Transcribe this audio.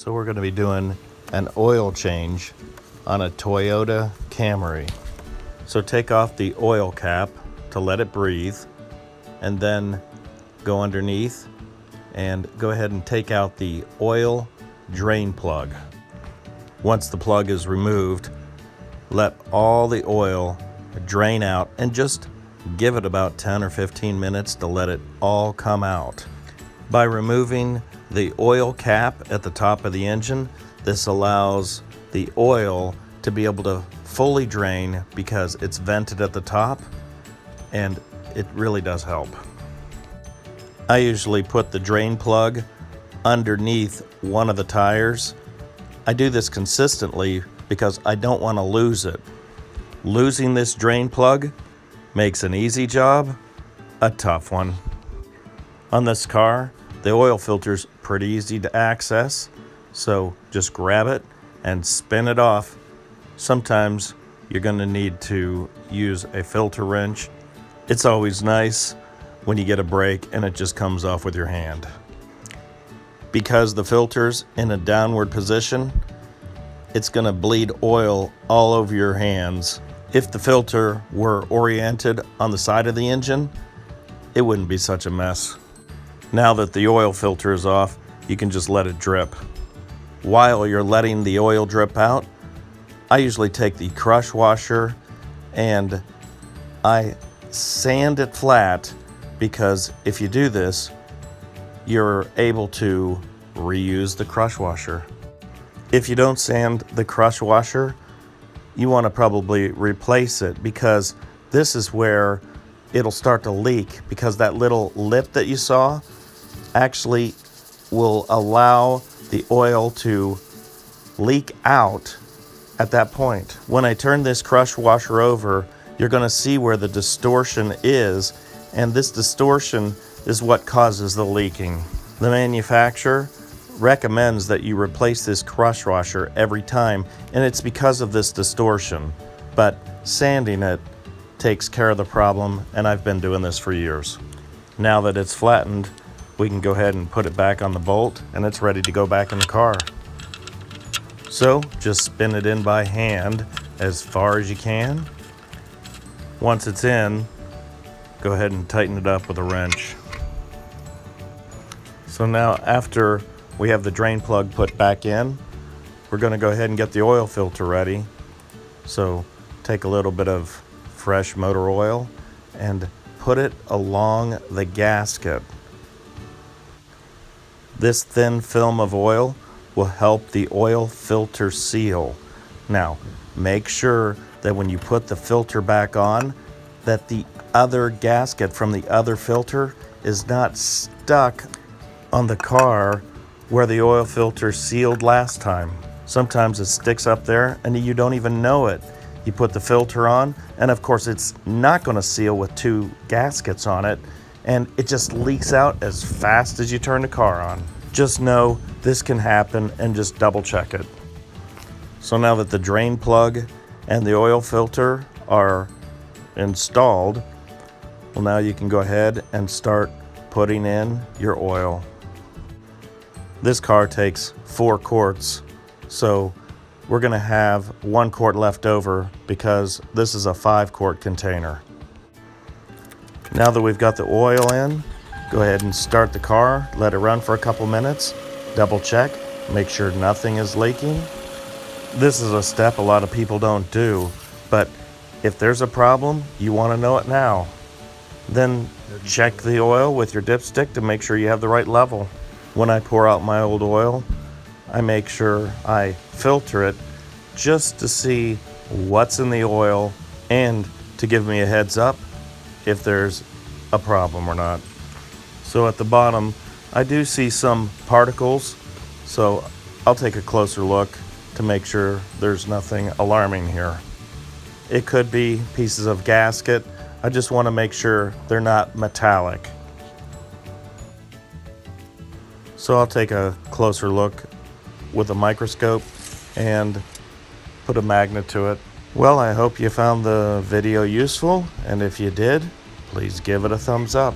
So we're going to be doing an oil change on a Toyota Camry. So take off the oil cap to let it breathe, and then go underneath and go ahead and take out the oil drain plug. Once the plug is removed, let all the oil drain out and just give it about 10 or 15 minutes to let it all come out. By removing the oil cap at the top of the engine, this allows the oil to be able to fully drain because it's vented at the top, and it really does help. I usually put the drain plug underneath one of the tires. I do this consistently because I don't want to lose it. Losing this drain plug makes an easy job a tough one. On this car, the oil filter's pretty easy to access, so just grab it and spin it off. Sometimes you're going to need to use a filter wrench. It's always nice when you get a break and it just comes off with your hand. Because the filter's in a downward position, it's going to bleed oil all over your hands. If the filter were oriented on the side of the engine, it wouldn't be such a mess. Now that the oil filter is off, you can just let it drip. While you're letting the oil drip out, I usually take the crush washer and I sand it flat, because if you do this, you're able to reuse the crush washer. If you don't sand the crush washer, you want to probably replace it, because this is where it'll start to leak, because that little lip that you saw actually will allow the oil to leak out at that point. When I turn this crush washer over, you're going to see where the distortion is, and this distortion is what causes the leaking. The manufacturer recommends that you replace this crush washer every time, and it's because of this distortion. But sanding it takes care of the problem, and I've been doing this for years. Now that it's flattened, we can go ahead and put it back on the bolt, and it's ready to go back in the car. So just spin it in by hand as far as you can. Once it's in, go ahead and tighten it up with a wrench. So now, after we have the drain plug put back in, we're going to go ahead and get the oil filter ready. So take a little bit of fresh motor oil and put it along the gasket. This thin film of oil will help the oil filter seal. Now, make sure that when you put the filter back on, that the other gasket from the other filter is not stuck on the car where the oil filter sealed last time. Sometimes it sticks up there and you don't even know it. You put the filter on, and of course it's not going to seal with two gaskets on it, and it just leaks out as fast as you turn the car on. Just know this can happen, and just double check it. So now that the drain plug and the oil filter are installed, well, now you can go ahead and start putting in your oil. This car takes 4 quarts, so we're going to have 1 quart left over because this is a 5-quart container. Now that we've got the oil in, go ahead and start the car, let it run for a couple minutes, double check, make sure nothing is leaking. This is a step a lot of people don't do, but if there's a problem, you want to know it now. Then check the oil with your dipstick to make sure you have the right level. When I pour out my old oil, I make sure I filter it just to see what's in the oil and to give me a heads up if there's a problem or not. So at the bottom, I do see some particles, so I'll take a closer look to make sure there's nothing alarming here. It could be pieces of gasket. I just want to make sure they're not metallic. So I'll take a closer look with a microscope and put a magnet to it. Well, I hope you found the video useful, and if you did, please give it a thumbs up.